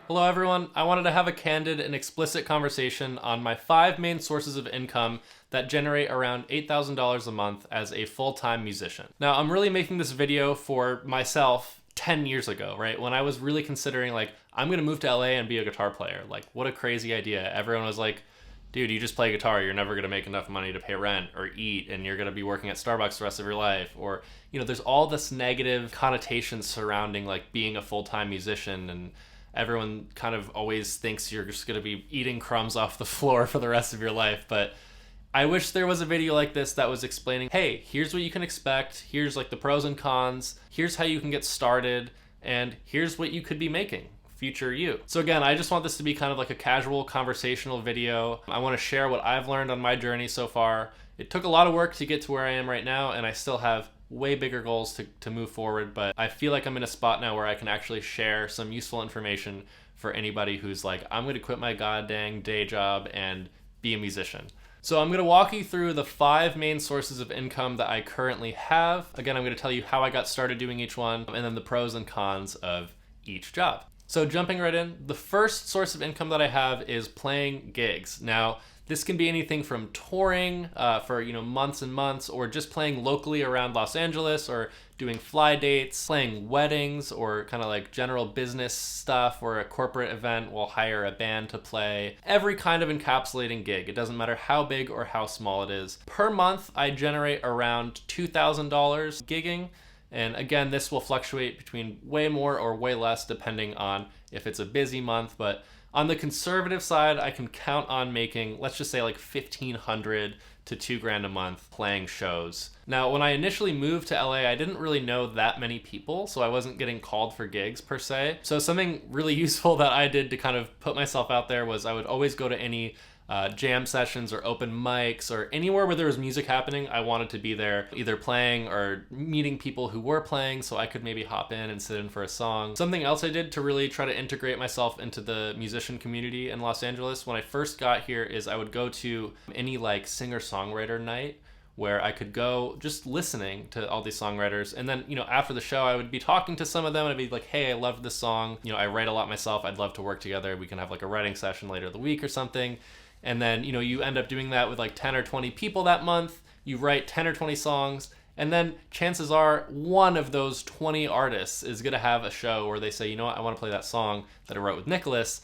Hello everyone, I wanted to have a candid and explicit conversation on my 5 main sources of income that generate around $8,000 a month as a full-time musician. Now, I'm really making this video for myself 10 years ago, right? When I was really considering like, I'm gonna move to LA and be a guitar player. Like, what a crazy idea. Everyone was like, dude, you just play guitar, you're never gonna make enough money to pay rent or eat, and you're gonna be working at Starbucks the rest of your life. Or, there's all this negative connotation surrounding like being a full-time musician, and everyone kind of always thinks you're just going to be eating crumbs off the floor for the rest of your life. But I wish there was a video like this that was explaining, hey, here's what you can expect, here's like the pros and cons, here's how you can get started, and here's what you could be making, future you. So again, I just want this to be kind of like a casual conversational video. I want to share what I've learned on my journey so far. It took a lot of work to get to where I am right now, and I still have way bigger goals to move forward, but I feel like I'm in a spot now where I can actually share some useful information for anybody who's like, I'm going to quit my goddamn day job and be a musician. So I'm going to walk you through the 5 main sources of income that I currently have. Again, I'm going to tell you how I got started doing each one, and then the pros and cons of each job. So jumping right in, the first source of income that I have is playing gigs. Now, this can be anything from touring for months and months, or just playing locally around Los Angeles, or doing fly dates, playing weddings, or kind of like general business stuff, or a corporate event will hire a band to play. Every kind of encapsulating gig. It doesn't matter how big or how small it is. Per month, I generate around $2,000 gigging. And again, this will fluctuate between way more or way less depending on if it's a busy month. But on the conservative side, I can count on making, let's just say like $1,500 to $2,000 a month playing shows. Now, when I initially moved to LA, I didn't really know that many people, so I wasn't getting called for gigs per se. So something really useful that I did to kind of put myself out there was I would always go to any jam sessions or open mics or anywhere where there was music happening. I wanted to be there, either playing or meeting people who were playing so I could maybe hop in and sit in for a song. Something else I did to really try to integrate myself into the musician community in Los Angeles when I first got here is I would go to any like singer-songwriter night where I could go just listening to all these songwriters. And then, after the show, I would be talking to some of them and I'd be like, hey, I loved this song. I write a lot myself. I'd love to work together. We can have like a writing session later the week or something. And then, you end up doing that with like 10 or 20 people that month. You write 10 or 20 songs. And then chances are one of those 20 artists is going to have a show where they say, you know what, I want to play that song that I wrote with Nicholas.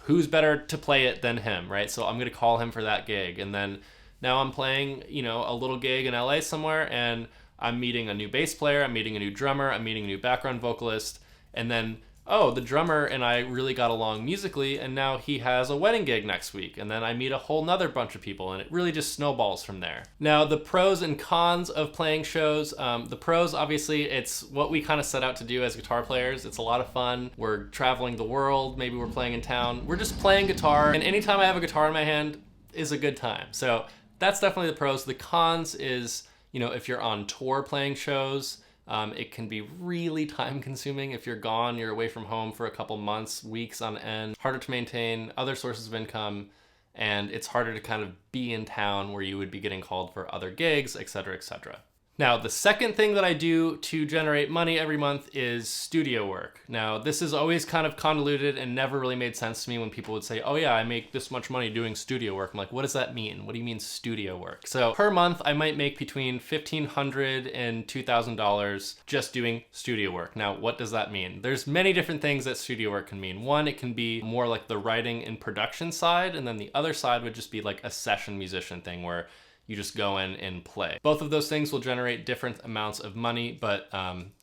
Who's better to play it than him, right? So I'm going to call him for that gig. And then now I'm playing, a little gig in LA somewhere, and I'm meeting a new bass player, I'm meeting a new drummer, I'm meeting a new background vocalist. And then, oh, the drummer and I really got along musically, and now he has a wedding gig next week. And then I meet a whole nother bunch of people, and it really just snowballs from there. Now, the pros and cons of playing shows. The pros, obviously, it's what we kind of set out to do as guitar players. It's a lot of fun. We're traveling the world. Maybe we're playing in town. We're just playing guitar, and anytime I have a guitar in my hand is a good time. So that's definitely the pros. The cons is, if you're on tour playing shows, it can be really time consuming. If you're gone, you're away from home for a couple months, weeks on end, harder to maintain other sources of income, and it's harder to kind of be in town where you would be getting called for other gigs, etc., etc. Now, the second thing that I do to generate money every month is studio work. Now, this is always kind of convoluted and never really made sense to me when people would say, oh yeah, I make this much money doing studio work. I'm like, what does that mean? What do you mean studio work? So per month, I might make between $1,500 and $2,000 just doing studio work. Now, what does that mean? There's many different things that studio work can mean. One, it can be more like the writing and production side, and then the other side would just be like a session musician thing where you just go in and play. Both of those things will generate different amounts of money, but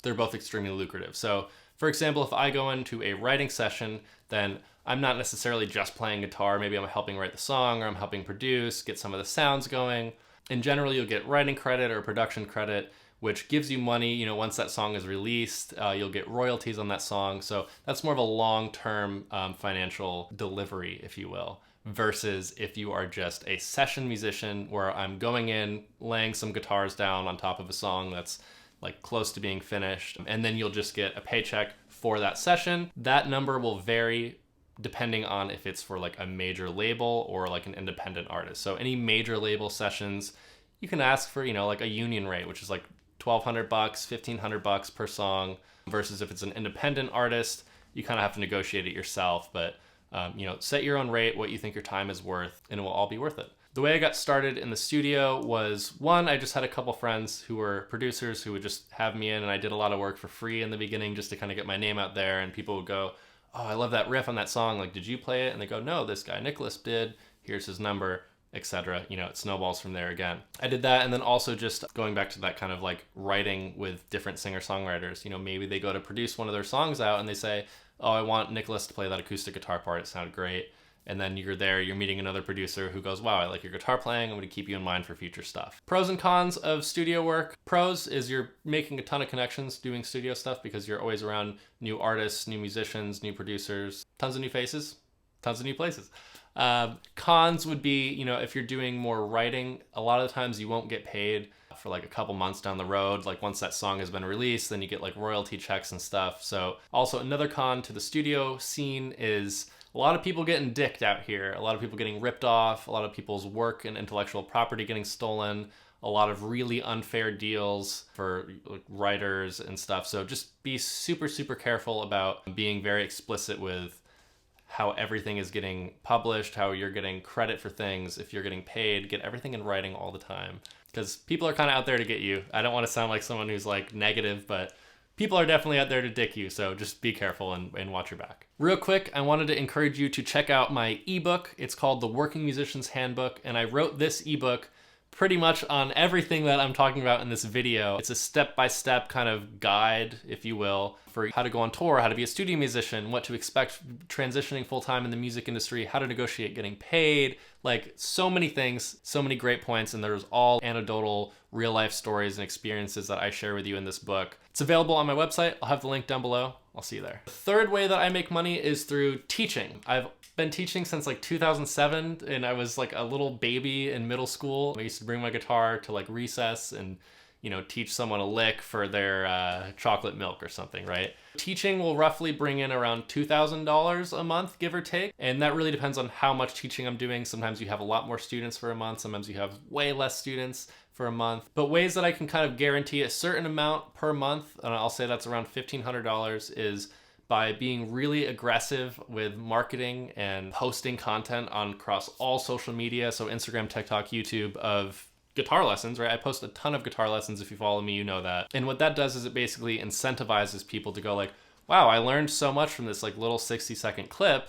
they're both extremely lucrative. So for example, if I go into a writing session, then I'm not necessarily just playing guitar. Maybe I'm helping write the song, or I'm helping produce, get some of the sounds going. And generally you'll get writing credit or production credit, which gives you money. Once that song is released, you'll get royalties on that song. So that's more of a long-term financial delivery, if you will, versus if you are just a session musician where I'm going in, laying some guitars down on top of a song that's like close to being finished, and then you'll just get a paycheck for that session. That number will vary depending on if it's for like a major label or like an independent artist. So any major label sessions, you can ask for, like a union rate, which is like $1,200, $1,500 per song, versus if it's an independent artist, you kind of have to negotiate it yourself. But set your own rate, what you think your time is worth, and it will all be worth it. The way I got started in the studio was, one, I just had a couple friends who were producers who would just have me in, and I did a lot of work for free in the beginning just to kind of get my name out there, and people would go, oh, I love that riff on that song, like, did you play it? And they go, no, this guy Nicholas did, here's his number, etc. It snowballs from there again. I did that, and then also just going back to that kind of like writing with different singer-songwriters. Maybe they go to produce one of their songs out and they say, oh, I want Nicholas to play that acoustic guitar part, it sounded great. And then you're meeting another producer who goes, wow, I like your guitar playing, I'm going to keep you in mind for future stuff. Pros and cons of studio work. Pros is you're making a ton of connections doing studio stuff because you're always around new artists, new musicians, new producers, tons of new faces, tons of new places. Cons would be, if you're doing more writing, a lot of the times you won't get paid for like a couple months down the road. Like once that song has been released, then you get like royalty checks and stuff. So also another con to the studio scene is a lot of people getting dicked out here, a lot of people getting ripped off, a lot of people's work and intellectual property getting stolen, a lot of really unfair deals for like writers and stuff. So just be super, super careful about being very explicit with how everything is getting published, how you're getting credit for things. If you're getting paid, get everything in writing all the time, because people are kind of out there to get you. I don't want to sound like someone who's like negative, but people are definitely out there to dick you, so just be careful and watch your back. Real quick, I wanted to encourage you to check out my ebook. It's called The Working Musician's Handbook, and I wrote this ebook pretty much on everything that I'm talking about in this video. It's a step-by-step kind of guide, if you will, for how to go on tour, how to be a studio musician, what to expect transitioning full-time in the music industry, how to negotiate getting paid, like so many things, so many great points, and there's all anecdotal real-life stories and experiences that I share with you in this book. It's available on my website. I'll have the link down below. I'll see you there. The third way that I make money is through teaching. I've been teaching since like 2007, and I was like a little baby in middle school. I used to bring my guitar to like recess and teach someone a lick for their chocolate milk or something, right? Teaching will roughly bring in around $2,000 a month, give or take. And that really depends on how much teaching I'm doing. Sometimes you have a lot more students for a month. Sometimes you have way less students for a month. But ways that I can kind of guarantee a certain amount per month, and I'll say that's around $1,500, is by being really aggressive with marketing and posting content across all social media. So Instagram, TikTok, YouTube, of guitar lessons, right? I post a ton of guitar lessons. If you follow me, you know that. And what that does is it basically incentivizes people to go like, wow, I learned so much from this like little 60-second clip.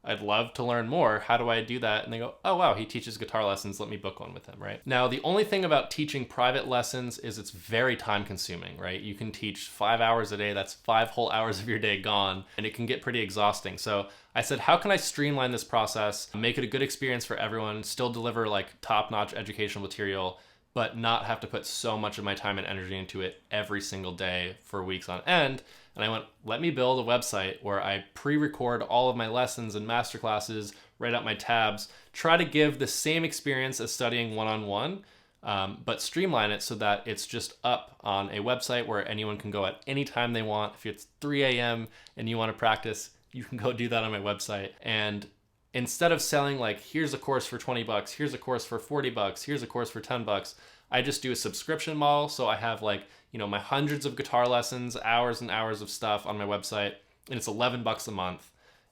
I'd love to learn more. How do I do that? And they go, oh wow, he teaches guitar lessons. Let me book one with him, right? Now, the only thing about teaching private lessons is it's very time consuming, right? You can teach 5 hours a day. That's 5 whole hours of your day gone, and it can get pretty exhausting. So I said, how can I streamline this process, make it a good experience for everyone, still deliver like top-notch educational material, but not have to put so much of my time and energy into it every single day for weeks on end? And I went, let me build a website where I pre-record all of my lessons and masterclasses, write out my tabs, try to give the same experience as studying one-on-one, but streamline it so that it's just up on a website where anyone can go at any time they want. If it's 3 a.m. and you want to practice, you can go do that on my website. And instead of selling like, here's a course for $20, here's a course for $40, here's a course for $10, I just do a subscription model. So I have like, my hundreds of guitar lessons, hours and hours of stuff on my website, and it's $11 a month.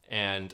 And,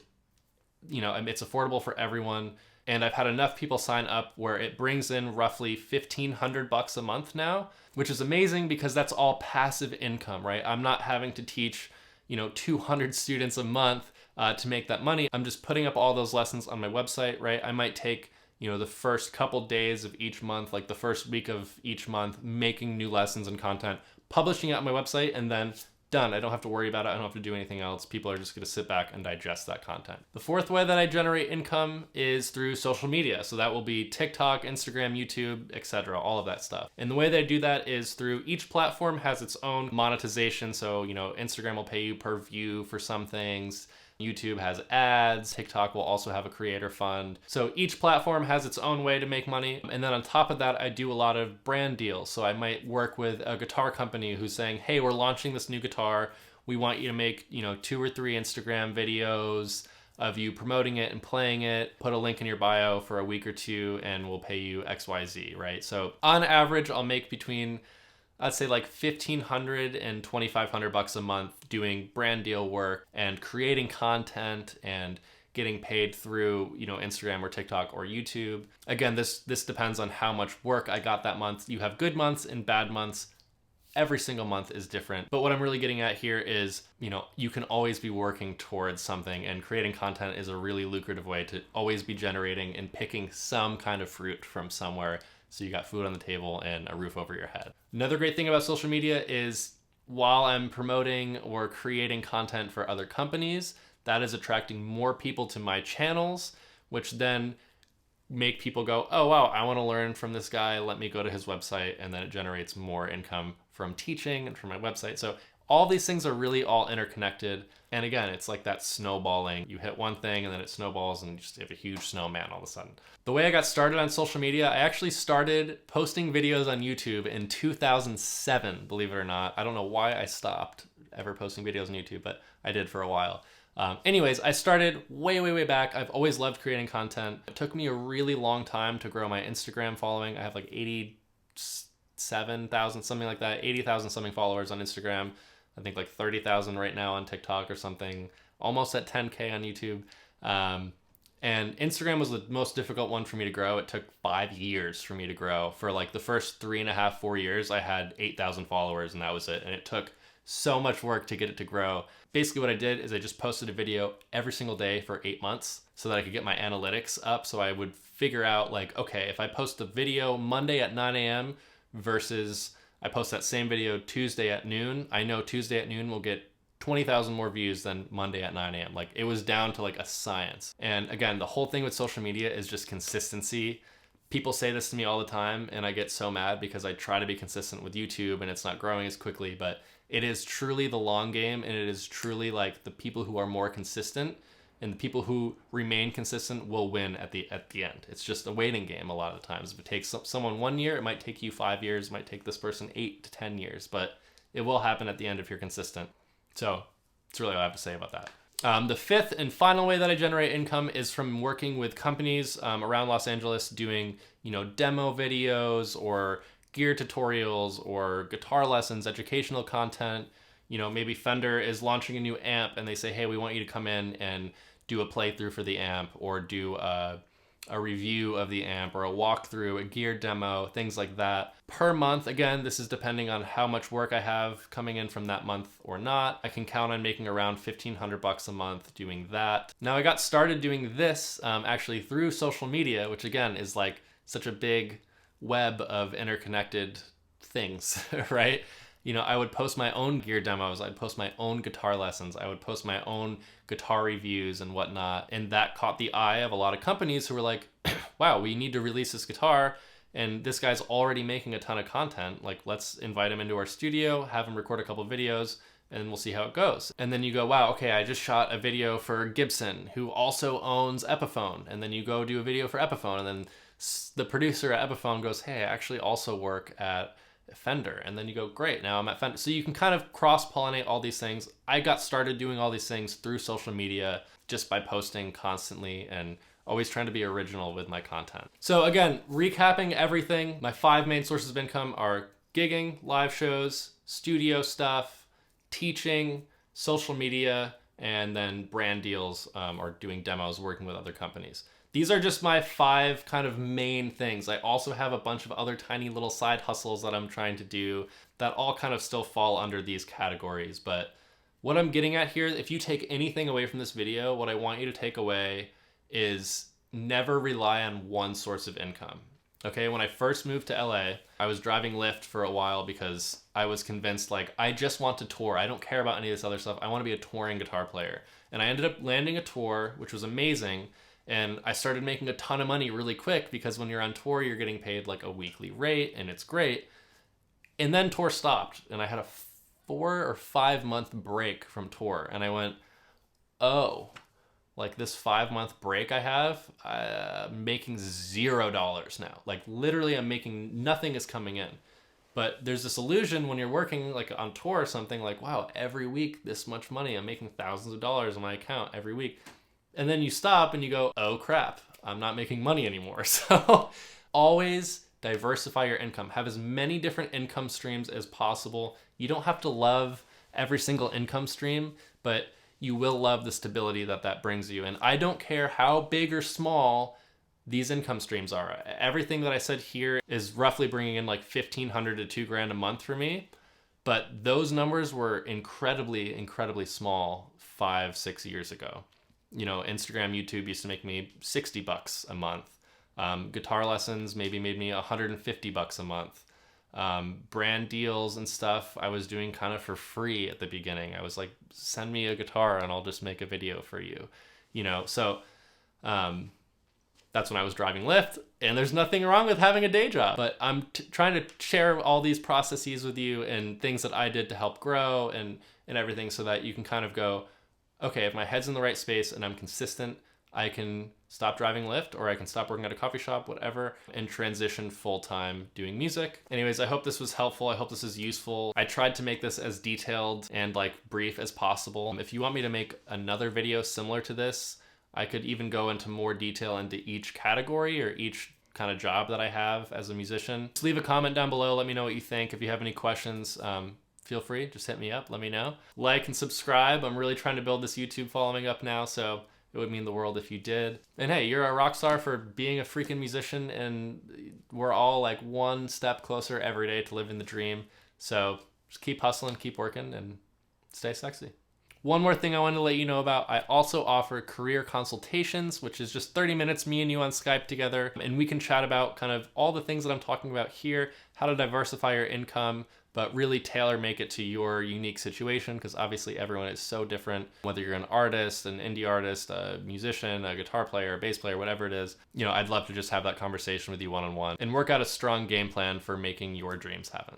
it's affordable for everyone. And I've had enough people sign up where it brings in roughly $1,500 a month now, which is amazing because that's all passive income, right? I'm not having to teach, 200 students a month to make that money. I'm just putting up all those lessons on my website, right? I might take the first couple days of each month, like the first week of each month, making new lessons and content, publishing it on my website, and then done. I don't have to worry about it. I don't have to do anything else. People are just going to sit back and digest that content. The fourth way that I generate income is through social media. So that will be TikTok, Instagram, YouTube, etc., all of that stuff. And the way that I do that is through each platform has its own monetization. So, Instagram will pay you per view for some things. YouTube has ads. TikTok will also have a creator fund. So each platform has its own way to make money. And then on top of that, I do a lot of brand deals. So I might work with a guitar company who's saying, hey, we're launching this new guitar. We want you to make, 2 or 3 Instagram videos of you promoting it and playing it. Put a link in your bio for a week or two and we'll pay you XYZ, right? So on average, I'll make between I'd say like $1,500 and $2,500 a month doing brand deal work and creating content and getting paid through, Instagram or TikTok or YouTube. Again, this depends on how much work I got that month. You have good months and bad months. Every single month is different. But what I'm really getting at here is, you can always be working towards something, and creating content is a really lucrative way to always be generating and picking some kind of fruit from somewhere. So you got food on the table and a roof over your head. Another great thing about social media is while I'm promoting or creating content for other companies, that is attracting more people to my channels, which then make people go, oh, wow, I want to learn from this guy. Let me go to his website. And then it generates more income from teaching and from my website. So all these things are really all interconnected. And again, it's like that snowballing. You hit one thing and then it snowballs and you just have a huge snowman all of a sudden. The way I got started on social media, I actually started posting videos on YouTube in 2007, believe it or not. I don't know why I stopped ever posting videos on YouTube, but I did for a while. Anyways, I started way back. I've always loved creating content. It took me a really long time to grow my Instagram following. I have like 87,000, something like that, 80,000 something followers on Instagram. I think like 30,000 right now on TikTok or something, almost at 10K on YouTube. And Instagram was the most difficult one for me to grow. It took 5 years for me to grow. For like the first 3.5, 4 years, I had 8,000 followers and that was it. And it took so much work to get it to grow. Basically what I did is I just posted a video every single day for 8 months so that I could get my analytics up. So I would figure out like, okay, if I post a video Monday at 9 a.m. versus I post that same video Tuesday at noon, I know Tuesday at noon will get 20,000 more views than Monday at 9 a.m. Like it was down to like a science. And again, the whole thing with social media is just consistency. People say this to me all the time and I get so mad because I try to be consistent with YouTube and it's not growing as quickly, but it is truly the long game, and it is truly like the people who are more consistent and the people who remain consistent will win at the end. It's just a waiting game a lot of the times. If it takes someone 1 year, it might take you 5 years, it might take this person 8 to 10 years, but it will happen at the end if you're consistent. So that's really all I have to say about that. The fifth and final way that I generate income is from working with companies around Los Angeles doing, demo videos or gear tutorials or guitar lessons, educational content. Maybe Fender is launching a new amp and they say, hey, we want you to come in and do a playthrough for the amp or do a review of the amp or a walkthrough, a gear demo, things like that. Per month, again, this is depending on how much work I have coming in from that month or not. I can count on making around $1,500 a month doing that. Now I got started doing this actually through social media, which again is like such a big web of interconnected things, right? I would post my own gear demos, I'd post my own guitar lessons, I would post my own guitar reviews and whatnot. And that caught the eye of a lot of companies who were like, wow, we need to release this guitar. And this guy's already making a ton of content. Like, let's invite him into our studio, have him record a couple of videos, and we'll see how it goes. And then you go, wow, okay, I just shot a video for Gibson, who also owns Epiphone. And then you go do a video for Epiphone, and then the producer at Epiphone goes, hey, I actually also work at Fender. And then you go, great, now I'm at Fender. So you can kind of cross-pollinate all these things. I got started doing all these things through social media just by posting constantly and always trying to be original with my content. So again, recapping everything, my 5 main sources of income are gigging, live shows, studio stuff, teaching, social media, and then brand deals or doing demos, working with other companies. These are just my 5 kind of main things. I also have a bunch of other tiny little side hustles that I'm trying to do that all kind of still fall under these categories. But what I'm getting at here, if you take anything away from this video, what I want you to take away is never rely on one source of income. Okay, when I first moved to LA, I was driving Lyft for a while because I was convinced like, I just want to tour. I don't care about any of this other stuff. I want to be a touring guitar player. And I ended up landing a tour, which was amazing. And I started making a ton of money really quick because when you're on tour, you're getting paid like a weekly rate and it's great. And then tour stopped and I had a 4 or 5 month break from tour. And I went, oh, like this 5-month break I have, I'm making $0 now. Like literally I'm making, nothing is coming in. But there's this illusion when you're working like on tour or something like, wow, every week this much money, I'm making thousands of dollars on my account every week. And then you stop and you go, oh crap, I'm not making money anymore. So always diversify your income. Have as many different income streams as possible. You don't have to love every single income stream, but you will love the stability that that brings you. And I don't care how big or small these income streams are. Everything that I said here is roughly bringing in like $1,500 to $2,000 a month for me. But those numbers were incredibly, incredibly small 5-6 years ago. You know, Instagram, YouTube used to make me $60 a month. Guitar lessons maybe made me $150 a month. Brand deals and stuff I was doing kind of for free at the beginning. I was like, send me a guitar and I'll just make a video for you. You know, so that's when I was driving Lyft, and there's nothing wrong with having a day job. But I'm trying to share all these processes with you and things that I did to help grow and everything, so that you can kind of go, okay, if my head's in the right space and I'm consistent, I can stop driving Lyft, or I can stop working at a coffee shop, whatever, and transition full-time doing music. Anyways, I hope this was helpful. I hope this is useful. I tried to make this as detailed and like brief as possible. If you want me to make another video similar to this, I could even go into more detail into each category or each kind of job that I have as a musician. Just leave a comment down below. Let me know what you think. If you have any questions, feel free, just hit me up, let me know. Like and subscribe. I'm really trying to build this YouTube following up now, so it would mean the world if you did. And hey, you're a rock star for being a freaking musician, and we're all like one step closer every day to living the dream. So just keep hustling, keep working, and stay sexy. One more thing I wanted to let you know about, I also offer career consultations, which is just 30 minutes, me and you on Skype together, and we can chat about kind of all the things that I'm talking about here, how to diversify your income, but really tailor make it to your unique situation, because obviously everyone is so different. Whether you're an artist, an indie artist, a musician, a guitar player, a bass player, whatever it is, you know, I'd love to just have that conversation with you one-on-one and work out a strong game plan for making your dreams happen.